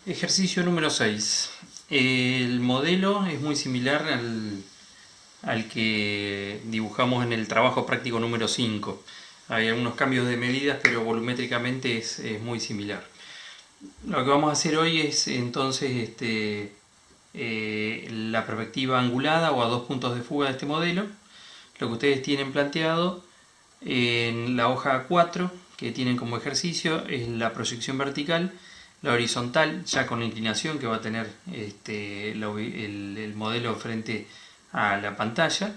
Ejercicio número 6. El modelo es muy similar al que dibujamos en el trabajo práctico número 5. Hay algunos cambios de medidas, pero volumétricamente es muy similar. Lo que vamos a hacer hoy es entonces la perspectiva angulada o a dos puntos de fuga de este modelo. Lo que ustedes tienen planteado en la hoja 4 que tienen como ejercicio es la proyección vertical, la horizontal, ya con la inclinación que va a tener el modelo frente a la pantalla,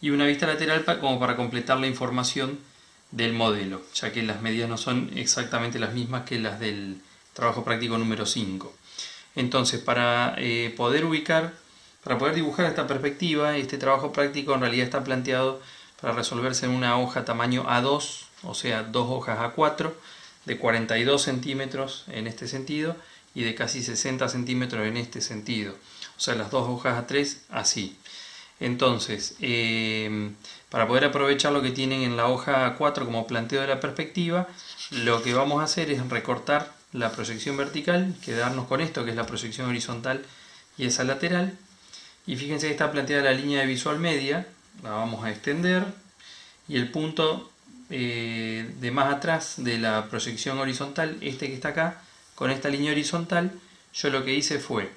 y una vista lateral como para completar la información del modelo, ya que las medidas no son exactamente las mismas que las del trabajo práctico número 5. Entonces, para poder dibujar esta perspectiva, este trabajo práctico en realidad está planteado para resolverse en una hoja tamaño A2, o sea, dos hojas A4, de 42 centímetros en este sentido y de casi 60 centímetros en este sentido. O sea, las dos hojas A3 así. Entonces, para poder aprovechar lo que tienen en la hoja A4 como planteo de la perspectiva, lo que vamos a hacer es recortar la proyección vertical, quedarnos con esto que es la proyección horizontal y esa lateral. Y fíjense que está planteada la línea de visual media, la vamos a extender, y el punto de más atrás de la proyección horizontal, este que está acá, con esta línea horizontal, yo lo que hice fue,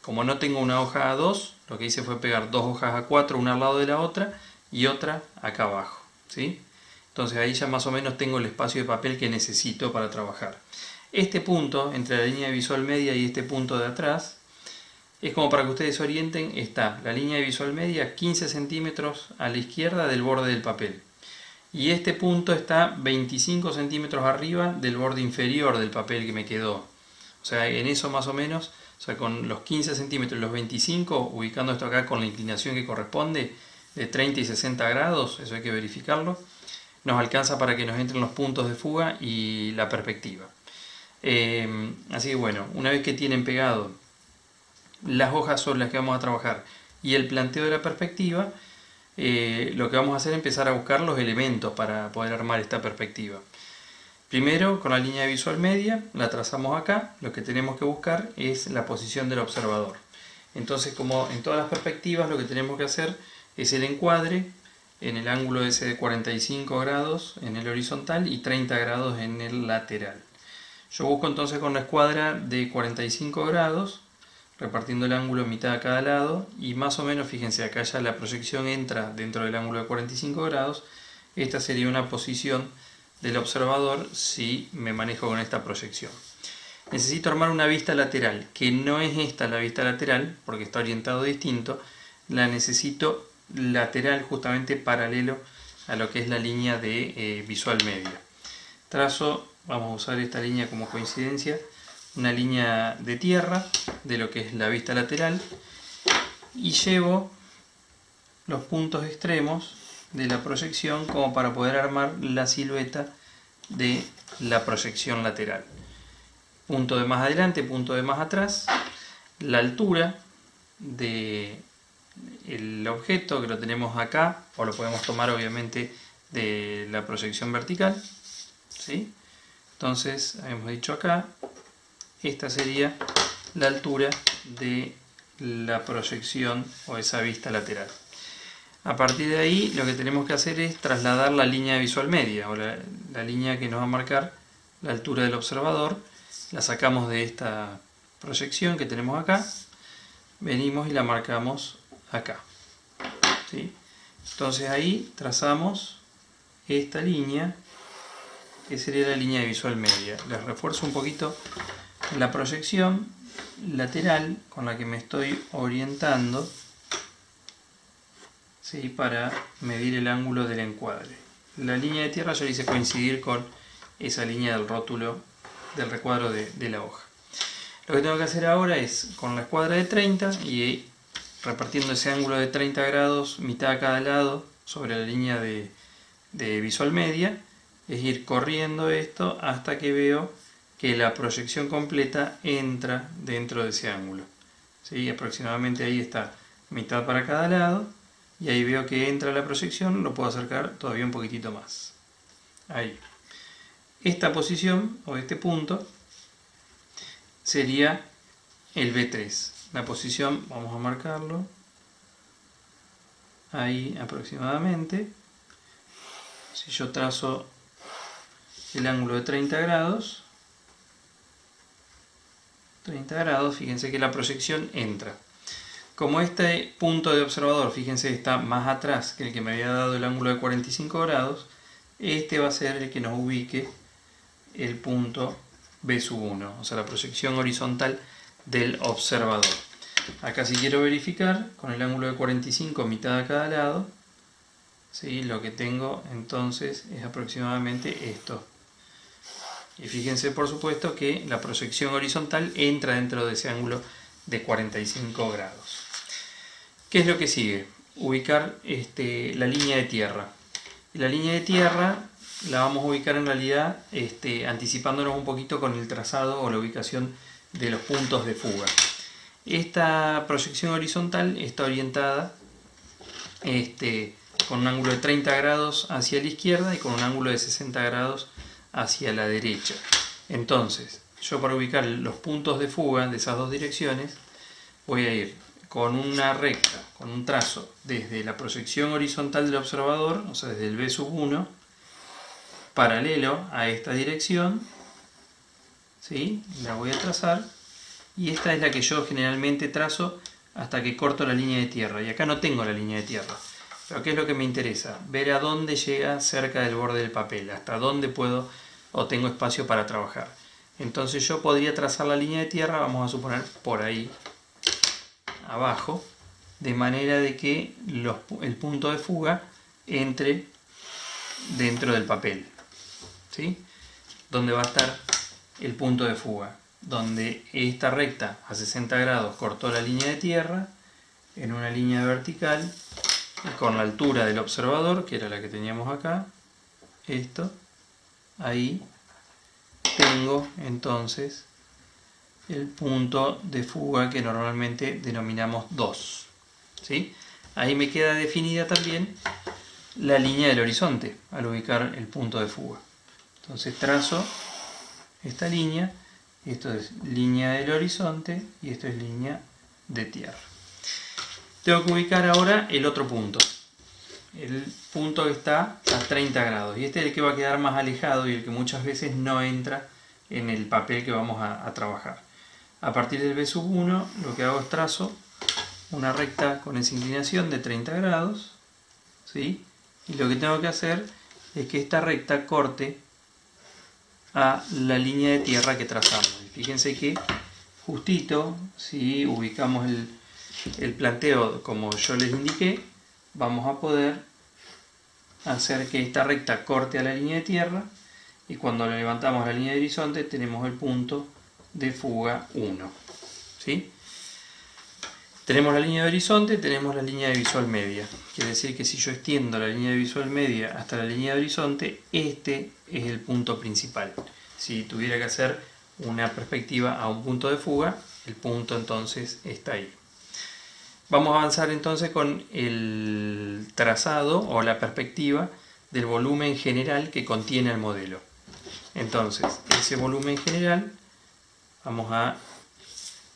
como no tengo una hoja A2, lo que hice fue pegar dos hojas A4 una al lado de la otra y otra acá abajo, ¿sí? Entonces ahí ya más o menos tengo el espacio de papel que necesito para trabajar. Este punto, entre la línea de visual media y este punto de atrás, es como para que ustedes se orienten, está la línea de visual media 15 centímetros a la izquierda del borde del papel. Y este punto está 25 centímetros arriba del borde inferior del papel que me quedó. O sea, en eso más o menos, o sea, con los 15 centímetros y los 25, ubicando esto acá con la inclinación que corresponde, de 30 y 60 grados, eso hay que verificarlo, nos alcanza para que nos entren los puntos de fuga y la perspectiva. Así que bueno, una vez que tienen pegado las hojas sobre las que vamos a trabajar y el planteo de la perspectiva, lo que vamos a hacer es empezar a buscar los elementos para poder armar esta perspectiva. Primero, con la línea de visual media, la trazamos acá. Lo que tenemos que buscar es la posición del observador. Entonces, como en todas las perspectivas, lo que tenemos que hacer es el encuadre en el ángulo ese de 45 grados en el horizontal y 30 grados en el lateral. Yo busco entonces con la escuadra de 45 grados, repartiendo el ángulo en mitad a cada lado, y más o menos, fíjense, acá ya la proyección entra dentro del ángulo de 45 grados. Esta sería una posición del observador si me manejo con esta proyección. Necesito armar una vista lateral, que no es esta la vista lateral, porque está orientado distinto. La necesito lateral, justamente paralelo a lo que es la línea de visual media. Trazo, vamos a usar esta línea como coincidencia, una línea de tierra de lo que es la vista lateral, y llevo los puntos extremos de la proyección como para poder armar la silueta de la proyección lateral. Punto de más adelante, punto de más atrás, la altura del objeto que lo tenemos acá, o lo podemos tomar obviamente de la proyección vertical, ¿sí? Entonces, hemos dicho acá, esta sería la altura de la proyección o esa vista lateral. A partir de ahí, lo que tenemos que hacer es trasladar la línea de visual media, o la línea que nos va a marcar la altura del observador. La sacamos de esta proyección que tenemos acá, venimos y la marcamos acá, ¿sí? Entonces ahí trazamos esta línea, que sería la línea de visual media. Les refuerzo un poquito la proyección lateral con la que me estoy orientando, ¿sí? Para medir el ángulo del encuadre. La línea de tierra yo la hice coincidir con esa línea del rótulo del recuadro de la hoja. Lo que tengo que hacer ahora es, con la escuadra de 30 y repartiendo ese ángulo de 30 grados, mitad a cada lado, sobre la línea de visual media, es ir corriendo esto hasta que veo que la proyección completa entra dentro de ese ángulo, ¿sí? Aproximadamente ahí está, mitad para cada lado, y ahí veo que entra la proyección. Lo puedo acercar todavía un poquitito más. Ahí. Esta posición, o este punto, sería el B3. La posición, vamos a marcarlo ahí aproximadamente. Si yo trazo el ángulo de 30 grados, fíjense que la proyección entra. Como este punto de observador, fíjense, está más atrás que el que me había dado el ángulo de 45 grados, este va a ser el que nos ubique el punto B1, o sea, la proyección horizontal del observador. Acá si quiero verificar, con el ángulo de 45 mitad a cada lado, ¿sí? Lo que tengo entonces es aproximadamente esto. Y fíjense por supuesto que la proyección horizontal entra dentro de ese ángulo de 45 grados. ¿Qué es lo que sigue? Ubicar la línea de tierra. Y la línea de tierra la vamos a ubicar en realidad anticipándonos un poquito con el trazado o la ubicación de los puntos de fuga. Esta proyección horizontal está orientada con un ángulo de 30 grados hacia la izquierda y con un ángulo de 60 grados hacia la derecha. Entonces, yo para ubicar los puntos de fuga de esas dos direcciones voy a ir con una recta, con un trazo desde la proyección horizontal del observador, o sea, desde el B1, paralelo a esta dirección, ¿sí? La voy a trazar, y esta es la que yo generalmente trazo hasta que corto la línea de tierra, y acá no tengo la línea de tierra. Pero ¿qué es lo que me interesa? Ver a dónde llega cerca del borde del papel, hasta dónde puedo o tengo espacio para trabajar. Entonces yo podría trazar la línea de tierra, vamos a suponer por ahí abajo, de manera de que el punto de fuga entre dentro del papel, ¿sí? ¿Dónde va a estar el punto de fuga? Donde esta recta a 60 grados cortó la línea de tierra en una línea vertical con la altura del observador, que era la que teníamos acá, esto, ahí tengo entonces el punto de fuga que normalmente denominamos 2, ¿sí? Ahí me queda definida también la línea del horizonte al ubicar el punto de fuga. Entonces trazo esta línea, esto es línea del horizonte y esto es línea de tierra. Tengo que ubicar ahora el otro punto. El punto que está a 30 grados y este es el que va a quedar más alejado y el que muchas veces no entra en el papel que vamos a trabajar. A partir del B1 lo que hago es trazo una recta con esa inclinación de 30 grados, ¿sí? Y lo que tengo que hacer es que esta recta corte a la línea de tierra que trazamos. Y fíjense que justito, si ubicamos el planteo como yo les indiqué, vamos a poder hacer que esta recta corte a la línea de tierra y cuando levantamos la línea de horizonte tenemos el punto de fuga 1, ¿sí? Tenemos la línea de horizonte, tenemos la línea de visual media. Quiere decir que si yo extiendo la línea de visual media hasta la línea de horizonte, este es el punto principal. Si tuviera que hacer una perspectiva a un punto de fuga, el punto entonces está ahí. Vamos a avanzar entonces con el trazado o la perspectiva del volumen general que contiene el modelo. Entonces, ese volumen general, vamos a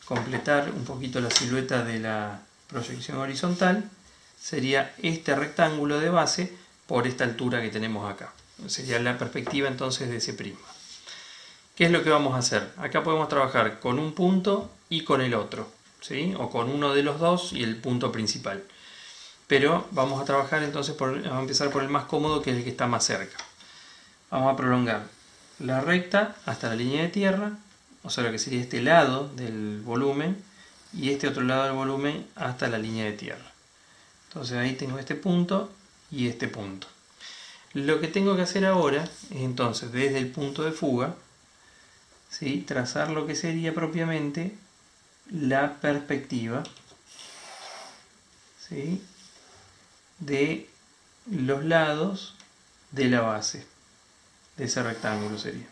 completar un poquito la silueta de la proyección horizontal, sería este rectángulo de base por esta altura que tenemos acá. Sería la perspectiva entonces de ese prisma. ¿Qué es lo que vamos a hacer? Acá podemos trabajar con un punto y con el otro, ¿sí? O con uno de los dos y el punto principal. Pero vamos a trabajar entonces, vamos a empezar por el más cómodo, que es el que está más cerca. Vamos a prolongar la recta hasta la línea de tierra, o sea lo que sería este lado del volumen, y este otro lado del volumen hasta la línea de tierra. Entonces ahí tengo este punto y este punto. Lo que tengo que hacer ahora es entonces desde el punto de fuga, ¿sí?, trazar lo que sería propiamente la perspectiva, ¿sí?, de los lados de la base de ese rectángulo sería.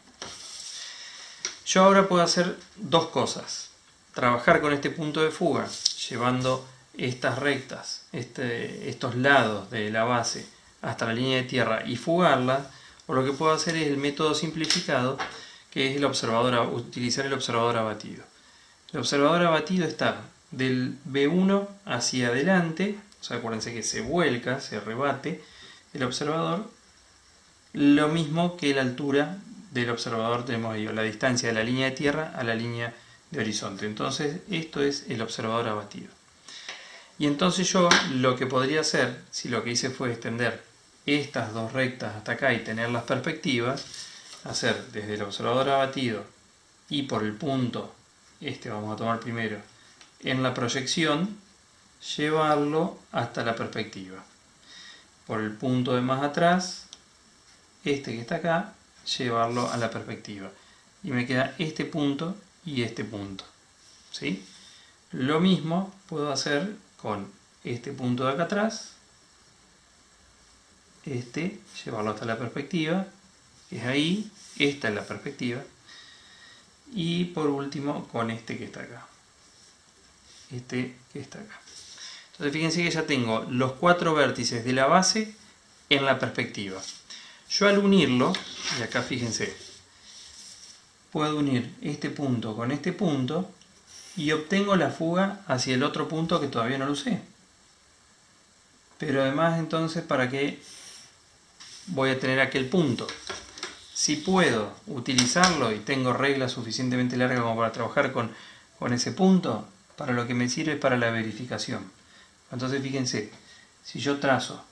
Yo ahora puedo hacer dos cosas: trabajar con este punto de fuga llevando estas rectas, estos lados de la base hasta la línea de tierra y fugarla, o lo que puedo hacer es el método simplificado, que es utilizar el observador abatido. El observador abatido está del B1 hacia adelante, o sea, acuérdense que se vuelca, se rebate el observador, lo mismo que la altura del observador tenemos ahí, la distancia de la línea de tierra a la línea de horizonte. Entonces, esto es el observador abatido. Y entonces yo lo que podría hacer, si lo que hice fue extender estas dos rectas hasta acá y tener las perspectivas, hacer desde el observador abatido y por el punto, vamos a tomar primero, en la proyección, llevarlo hasta la perspectiva. Por el punto de más atrás, que está acá, llevarlo a la perspectiva. Y me queda este punto y este punto. ¿Sí? Lo mismo puedo hacer con este punto de acá atrás, llevarlo hasta la perspectiva, que es ahí, esta es la perspectiva, y por último con este que está acá, que está acá. Entonces fíjense que ya tengo los 4 vértices de la base en la perspectiva. Yo al unirlo, y acá fíjense, puedo unir este punto con este punto y obtengo la fuga hacia el otro punto que todavía no lo usé. Pero además entonces, ¿para qué voy a tener aquel punto? Si puedo utilizarlo y tengo reglas suficientemente largas como para trabajar con ese punto, para lo que me sirve es para la verificación. Entonces fíjense, si yo trazo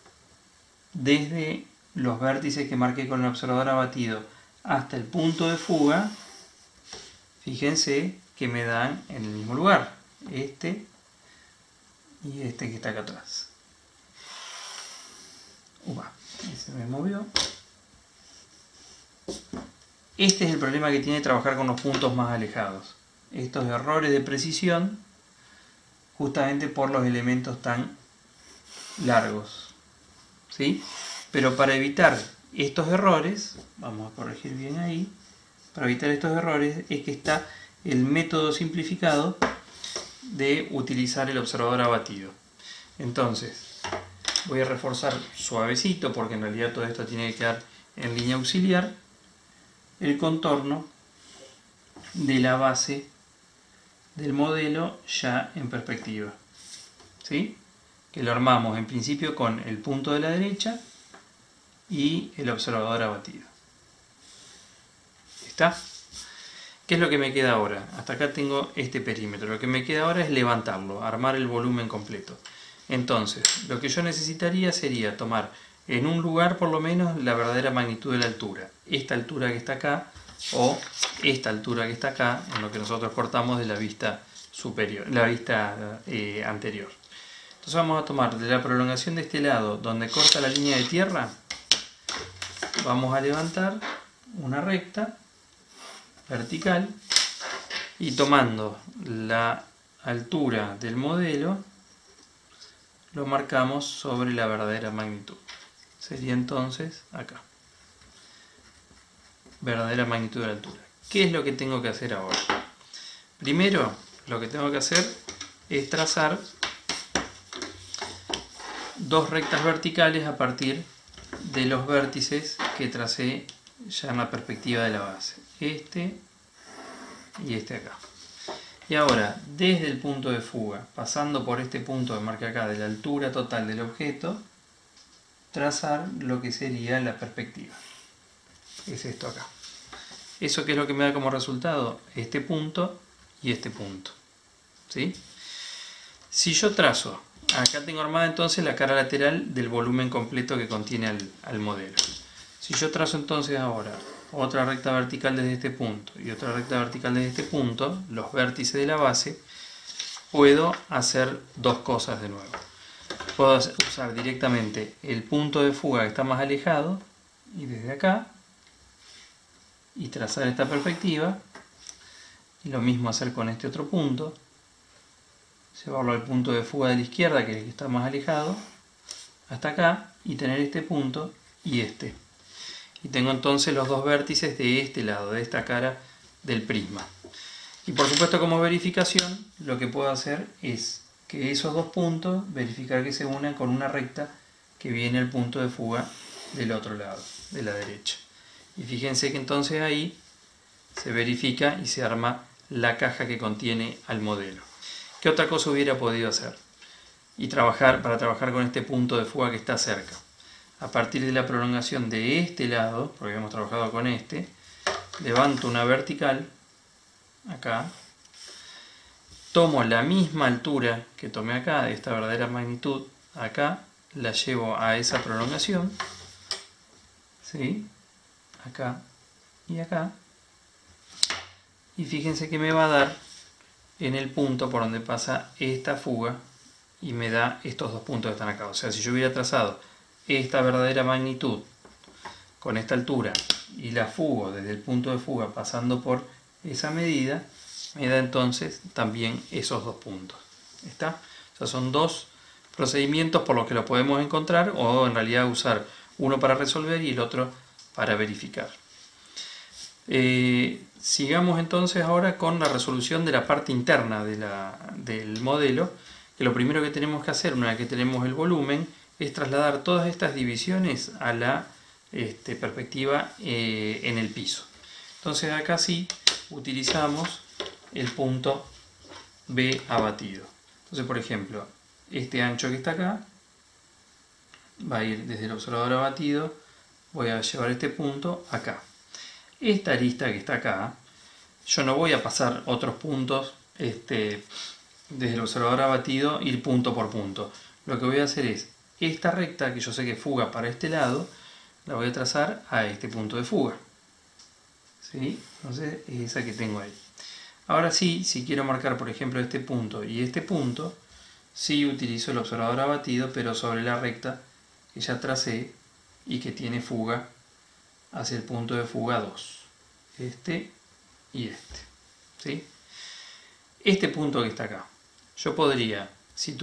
desde los vértices que marqué con el observador abatido hasta el punto de fuga, fíjense que me dan en el mismo lugar, y que está acá atrás. Se me movió. Este es el problema que tiene trabajar con los puntos más alejados. Estos errores de precisión, justamente por los elementos tan largos. ¿Sí? Pero para evitar estos errores, vamos a corregir bien ahí, para evitar estos errores es que está el método simplificado de utilizar el observador abatido. Entonces, voy a reforzar suavecito, porque en realidad todo esto tiene que quedar en línea auxiliar, el contorno de la base del modelo ya en perspectiva. ¿Sí? Que lo armamos en principio con el punto de la derecha y el observador abatido. ¿Está? ¿Qué es lo que me queda ahora? Hasta acá tengo este perímetro. Lo que me queda ahora es levantarlo, armar el volumen completo. Entonces, lo que yo necesitaría sería tomar en un lugar por lo menos la verdadera magnitud de la altura. Esta altura que está acá o esta altura que está acá, en lo que nosotros cortamos de la vista superior, la vista anterior. Entonces vamos a tomar de la prolongación de este lado, donde corta la línea de tierra, vamos a levantar una recta vertical y tomando la altura del modelo, lo marcamos sobre la verdadera magnitud. Sería entonces acá. Verdadera magnitud de la altura. ¿Qué es lo que tengo que hacer ahora? Primero, lo que tengo que hacer es trazar dos rectas verticales a partir de los vértices que tracé ya en la perspectiva de la base. Y acá. Y ahora, desde el punto de fuga, pasando por este punto que marca acá de la altura total del objeto, trazar lo que sería la perspectiva. Es esto acá. ¿Eso qué es lo que me da como resultado? Este punto y este punto. ¿Sí? Si yo trazo, acá tengo armada entonces la cara lateral del volumen completo que contiene al modelo. Si yo trazo entonces ahora otra recta vertical desde este punto y otra recta vertical desde este punto, los vértices de la base, puedo hacer dos cosas de nuevo. Puedo usar directamente el punto de fuga que está más alejado y desde acá y trazar esta perspectiva, y lo mismo hacer con este otro punto, llevarlo al punto de fuga de la izquierda, que es el que está más alejado, hasta acá, y tener este punto y este. Y tengo entonces los dos vértices de este lado, de esta cara del prisma. Y por supuesto, como verificación, lo que puedo hacer es que esos dos puntos, verificar que se unan con una recta que viene al punto de fuga del otro lado, de la derecha. Y fíjense que entonces ahí se verifica y se arma la caja que contiene al modelo. ¿Qué otra cosa hubiera podido hacer? Para trabajar con este punto de fuga que está cerca. A partir de la prolongación de este lado, porque hemos trabajado con este, levanto una vertical, acá, tomo la misma altura que tomé acá, de esta verdadera magnitud, acá, la llevo a esa prolongación, ¿sí? Acá y acá, y fíjense que me va a dar en el punto por donde pasa esta fuga y me da estos dos puntos que están acá. O sea, si yo hubiera trazado esta verdadera magnitud con esta altura y la fugo desde el punto de fuga pasando por esa medida, me da entonces también esos dos puntos. ¿Está? O sea, son dos procedimientos por los que lo podemos encontrar, o en realidad usar uno para resolver y el otro para verificar. Sigamos entonces ahora con la resolución de la parte interna del modelo, que lo primero que tenemos que hacer una vez que tenemos el volumen es trasladar todas estas divisiones a la perspectiva en el piso. Entonces acá sí utilizamos el punto B abatido. Entonces, por ejemplo, este ancho que está acá va a ir desde el observador abatido, voy a llevar este punto acá. Esta arista que está acá, yo no voy a pasar otros puntos desde el observador abatido, ir punto por punto. Lo que voy a hacer es, esta recta que yo sé que fuga para este lado, la voy a trazar a este punto de fuga. ¿Sí? Entonces es esa que tengo ahí. Ahora sí, si quiero marcar por ejemplo este punto y este punto, sí utilizo el observador abatido, pero sobre la recta que ya tracé y que tiene fuga hacia el punto de fuga 2. Este y este. ¿Sí? Este punto que está acá. Yo podría, si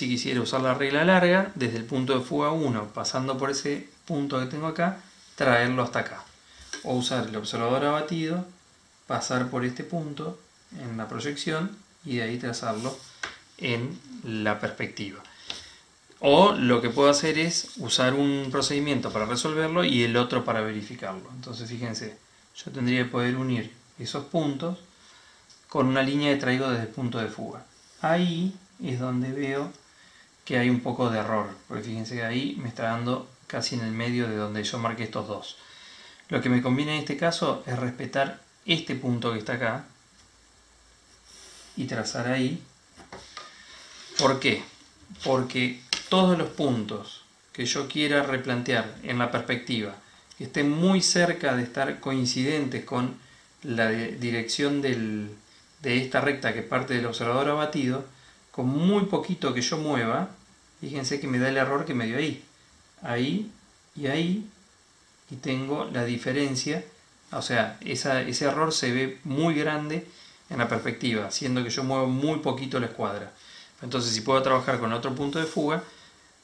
quisiera usar la regla larga, desde el punto de fuga 1, pasando por ese punto que tengo acá, traerlo hasta acá. O usar el observador abatido, pasar por este punto en la proyección y de ahí trazarlo en la perspectiva. O lo que puedo hacer es usar un procedimiento para resolverlo y el otro para verificarlo. Entonces fíjense, yo tendría que poder unir esos puntos con una línea que traigo desde el punto de fuga. Ahí es donde veo que hay un poco de error, porque fíjense que ahí me está dando casi en el medio de donde yo marqué estos dos. Lo que me conviene en este caso es respetar este punto que está acá y trazar ahí. ¿Por qué? Porque todos los puntos que yo quiera replantear en la perspectiva, que estén muy cerca de estar coincidentes con la dirección de esta recta que parte del observador abatido, con muy poquito que yo mueva, fíjense que me da el error que me dio ahí. Ahí y ahí, y tengo la diferencia, o sea, ese error se ve muy grande en la perspectiva, siendo que yo muevo muy poquito la escuadra. Entonces, si puedo trabajar con otro punto de fuga,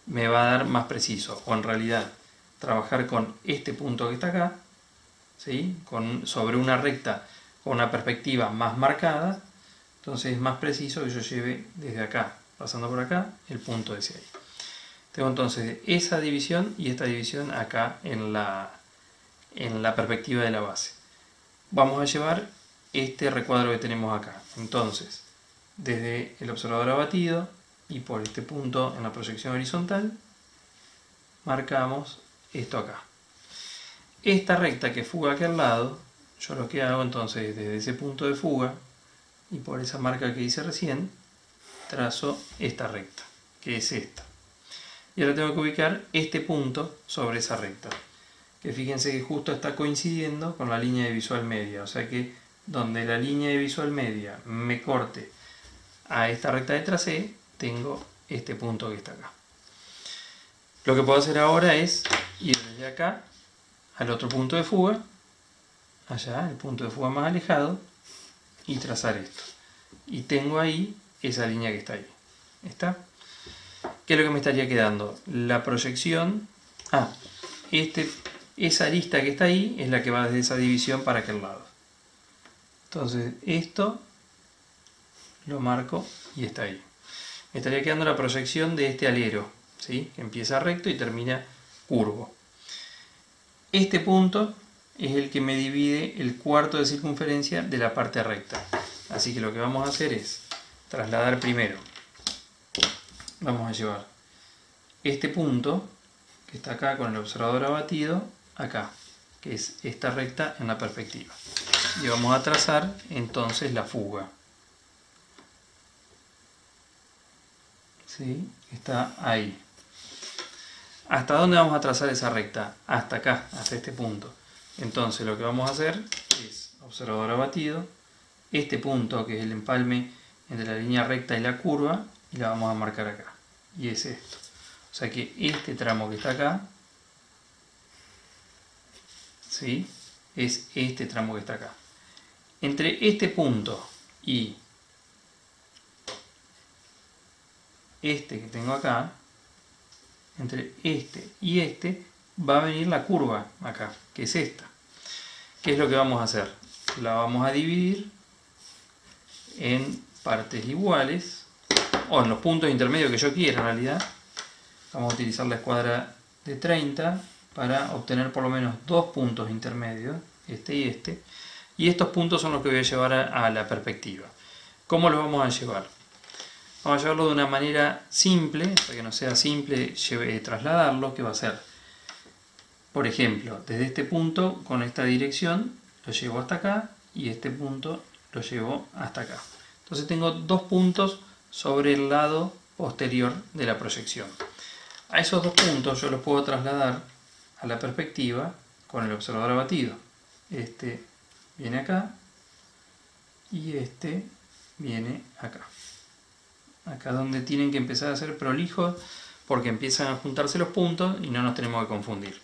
me va a dar más preciso. O en realidad, trabajar con este punto que está acá, ¿sí? Sobre una recta con una perspectiva más marcada, entonces es más preciso que yo lleve desde acá, pasando por acá, el punto ese ahí. Tengo entonces esa división y esta división acá en la perspectiva de la base. Vamos a llevar este recuadro que tenemos acá. Entonces, desde el observador abatido y por este punto en la proyección horizontal, marcamos esto acá. Esta recta que fuga aquí al lado, yo lo que hago entonces desde ese punto de fuga y por esa marca que hice recién, trazo esta recta, que es esta. Y ahora tengo que ubicar este punto sobre esa recta, que fíjense que justo está coincidiendo con la línea de visual media, o sea que donde la línea de visual media me corte a esta recta de tracé, tengo este punto que está acá. Lo que puedo hacer ahora es ir desde acá al otro punto de fuga, allá, el punto de fuga más alejado, y trazar esto. Y tengo ahí esa línea que está ahí. ¿Está? ¿Qué es lo que me estaría quedando? La proyección. Esa arista que está ahí es la que va desde esa división para aquel lado. Entonces, esto lo marco y está ahí. Me estaría quedando la proyección de este alero, ¿sí? Que empieza recto y termina curvo. Este punto es el que me divide el cuarto de circunferencia de la parte recta. Así que lo que vamos a hacer es trasladar primero. Vamos a llevar este punto que está acá con el observador abatido acá, que es esta recta en la perspectiva. Y vamos a trazar entonces la fuga. ¿Sí? Está ahí. ¿Hasta dónde vamos a trazar esa recta? Hasta acá, hasta este punto. Entonces lo que vamos a hacer es observador abatido, este punto que es el empalme entre la línea recta y la curva, y la vamos a marcar acá. Y es esto. O sea que este tramo que está acá, ¿sí? Es este tramo que está acá. Entre este punto y este que tengo acá, entre este y este, va a venir la curva acá, que es esta. ¿Qué es lo que vamos a hacer? La vamos a dividir en partes iguales, o en los puntos intermedios que yo quiera en realidad. Vamos a utilizar la escuadra de 30 para obtener por lo menos dos puntos intermedios, este y este. Y estos puntos son los que voy a llevar a la perspectiva. ¿Cómo los vamos a llevar? Vamos a llevarlo de una manera simple, para que no sea simple trasladarlo, que va a ser, por ejemplo, desde este punto con esta dirección lo llevo hasta acá y este punto lo llevo hasta acá. Entonces tengo dos puntos sobre el lado posterior de la proyección. A esos dos puntos yo los puedo trasladar a la perspectiva con el observador abatido. Este viene acá y este viene acá. Acá donde tienen que empezar a ser prolijos porque empiezan a juntarse los puntos y no nos tenemos que confundir.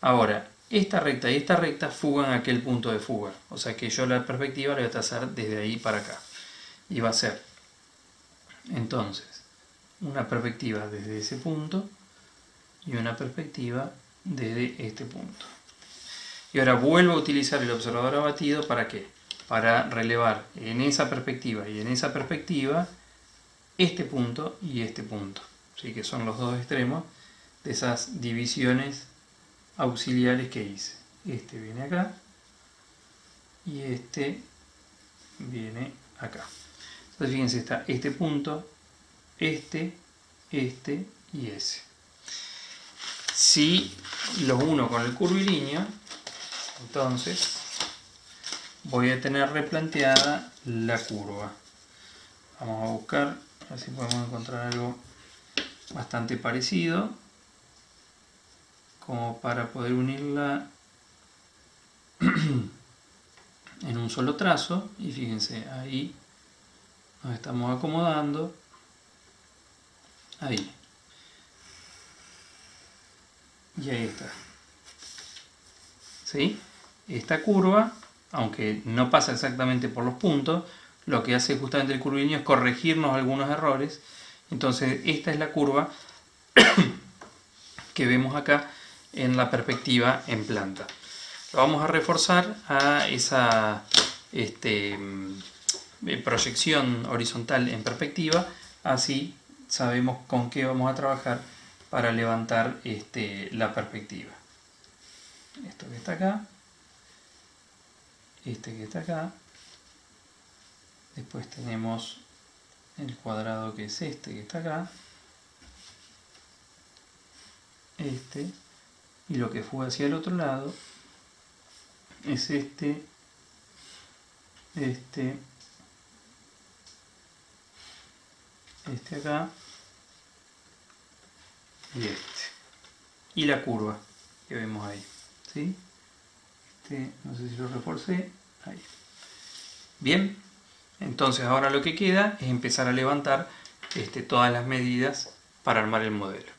Ahora, esta recta y esta recta fugan a aquel punto de fuga. O sea que yo la perspectiva la voy a trazar desde ahí para acá. Y va a ser, entonces, una perspectiva desde ese punto y una perspectiva desde este punto. Y ahora vuelvo a utilizar el observador abatido, ¿para qué? Para relevar en esa perspectiva y en esa perspectiva este punto y este punto. ¿Sí? Que son los dos extremos de esas divisiones auxiliares que hice. Este viene acá y este viene acá. Entonces fíjense, está este punto, este y ese. Si los uno con el curvilíneo, entonces voy a tener replanteada la curva. Vamos a buscar, a ver si podemos encontrar algo bastante parecido, como para poder unirla en un solo trazo. Y fíjense, ahí nos estamos acomodando, ahí, y ahí está. ¿Sí? Esta curva, aunque no pasa exactamente por los puntos, lo que hace justamente el curvilíneo es corregirnos algunos errores. Entonces esta es la curva que vemos acá en la perspectiva en planta. Lo vamos a reforzar a esa proyección horizontal en perspectiva, así sabemos con qué vamos a trabajar para levantar la perspectiva. Esto que está acá, este que está acá, después tenemos el cuadrado que es este que está acá, y lo que fue hacia el otro lado es este acá y y la curva que vemos ahí, ¿sí? No sé si lo reforcé, ahí. Bien, entonces ahora lo que queda es empezar a levantar todas las medidas para armar el modelo.